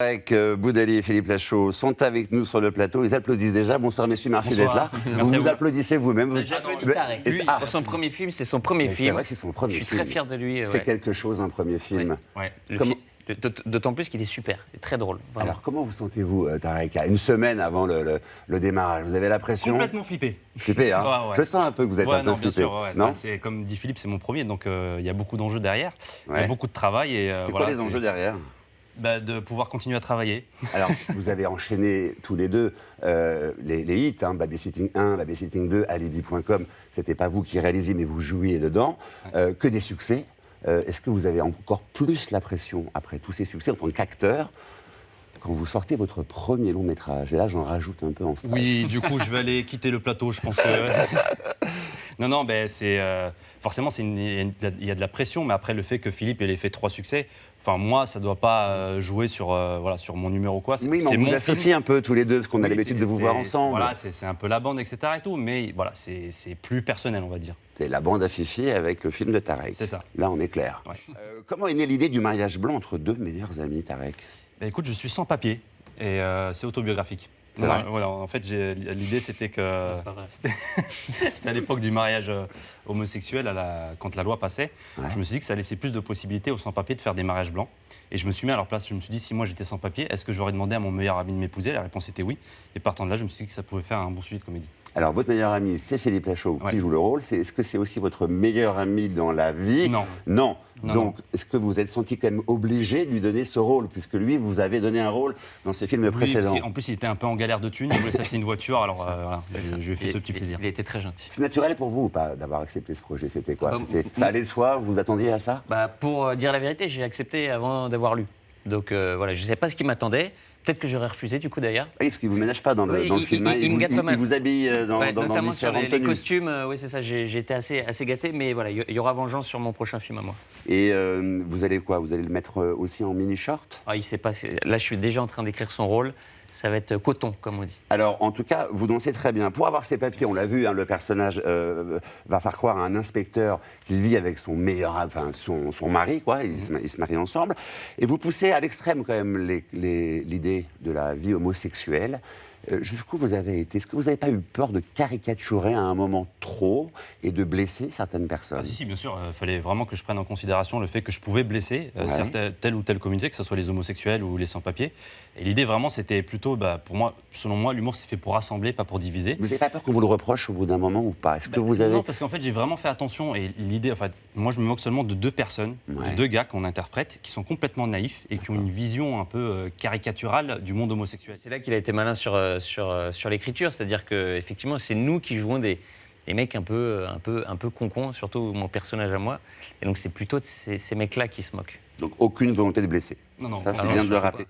Avec Boudali et Philippe Lachaud sont avec nous sur le plateau. Ils applaudissent déjà. Bonsoir messieurs, merci d'être là. Merci vous applaudissez vous-même. J'applaudis Tarek. Lui, pour son premier film, c'est son premier film. C'est vrai que c'est son premier film. Je suis très fier de lui. C'est quelque chose, un premier film. Ouais. D'autant plus qu'il est super, il est très drôle. Vraiment. Alors comment vous sentez-vous, Tarek, à une semaine avant le démarrage? Vous avez la pression? Complètement flippé. Flippé, hein? Ouais. Je sens un peu que vous êtes un peu bien flippé. sûr, non, c'est comme dit Philippe, c'est mon premier, donc il y a beaucoup d'enjeux derrière. Il y Ouais. a beaucoup de travail. C'est quoi les enjeux derrière? De pouvoir continuer à travailler. Alors, vous avez enchaîné tous les deux les hits, hein, Babysitting 1, Babysitting 2, Alibi.com. C'était pas vous qui réalisiez, mais vous jouiez dedans. Que des succès. Est-ce que vous avez encore plus la pression, après tous ces succès, en tant qu'acteur, quand vous sortez votre premier long métrage? Et là, j'en rajoute un peu en stress. Oui, du coup, je vais aller quitter le plateau, je pense que... Non, c'est... forcément, il y a de la pression, mais après, le fait que Philippe ait fait 3 succès, enfin, moi, ça ne doit pas jouer sur mon humeur ou quoi. Oui, mais on vous associe un peu tous les deux, parce qu'on a l'habitude de vous voir ensemble. Voilà, c'est un peu la bande, etc. et tout, mais voilà, c'est plus personnel, on va dire. C'est la bande à Fifi avec le film de Tarek. C'est ça. Là, on est clair. Ouais. Comment est née l'idée du mariage blanc entre deux meilleurs amis, Tarek? Écoute, je suis sans papier, et c'est autobiographique. C'est vrai. Voilà, en fait, l'idée, c'était que... C'est pas vrai. C'était à l'époque du mariage homosexuel, quand la loi passait. Ouais. Je me suis dit que ça laissait plus de possibilités aux sans-papiers de faire des mariages blancs. Et je me suis mis à leur place. Je me suis dit, si moi j'étais sans-papier, est-ce que j'aurais demandé à mon meilleur ami de m'épouser? La réponse était oui. Et partant de là, je me suis dit que ça pouvait faire un bon sujet de comédie. Alors, votre meilleur ami, c'est Philippe Lachaud qui Ouais. joue le rôle. Est-ce que c'est aussi votre meilleur ami dans la vie? Non. Non. Non, Donc, est-ce que vous êtes senti quand même obligé de lui donner ce rôle, puisque lui, vous avez donné un rôle dans ses films Oui, précédents? en plus, il était un peu en galère de thunes. Il voulait s'acheter une voiture. Alors, voilà, je lui ai fait ce petit plaisir. Il a été très gentil. C'est naturel pour vous ou pas d'avoir accepté ce projet? C'était quoi? Bah, Ça allait de soi? Vous vous attendiez à ça? Pour dire la vérité, j'ai accepté avant d'avoir lu. Donc voilà, je ne sais pas ce qui m'attendait. Peut-être que j'aurais refusé du coup d'ailleurs. Oui, parce qu'il ne vous ménage pas dans le film. Hein. Il me gâte pas mal. Il vous habille dans notamment sur différentes les tenues. costumes, oui c'est ça, j'ai été assez gâté, mais voilà, il y aura vengeance sur mon prochain film à moi. Et vous allez quoi? Vous allez le mettre aussi en mini-short? Il sait pas, là je suis déjà en train d'écrire son rôle, ça va être coton comme on dit. Alors, en tout cas, vous dansez très bien. Pour avoir ces papiers, on l'a vu, hein, le personnage va faire croire à un inspecteur qu'il vit avec son son mari, quoi. Ils se marient ensemble. Et vous poussez à l'extrême, quand même, l'idée de la vie homosexuelle. Jusqu'où vous avez été? Est-ce que vous n'avez pas eu peur de caricaturer à un moment trop et de blesser certaines personnes? Si, bien sûr. Il fallait vraiment que je prenne en considération le fait que je pouvais blesser telle ou telle communauté, que ce soit les homosexuels ou les sans-papiers. Et l'idée, vraiment, c'était plutôt, pour moi, selon moi, l'humour, c'est fait pour rassembler, pas pour diviser. Vous n'avez pas peur qu'on vous le reproche au bout d'un moment ou pas? Est-ce que vous avez... Non, parce qu'en fait, j'ai vraiment fait attention. Et l'idée, en fait, moi, je me moque seulement de 2 personnes, de 2 gars qu'on interprète, qui sont complètement naïfs et qui ont une vision un peu caricaturale du monde homosexuel. C'est là qu'il a été malin sur l'écriture, c'est-à-dire qu'effectivement, c'est nous qui jouons des mecs un peu concons, surtout mon personnage à moi. Et donc, c'est plutôt ces mecs-là qui se moquent. Donc, aucune volonté de blesser. Non, ça, c'est bien de le rappeler.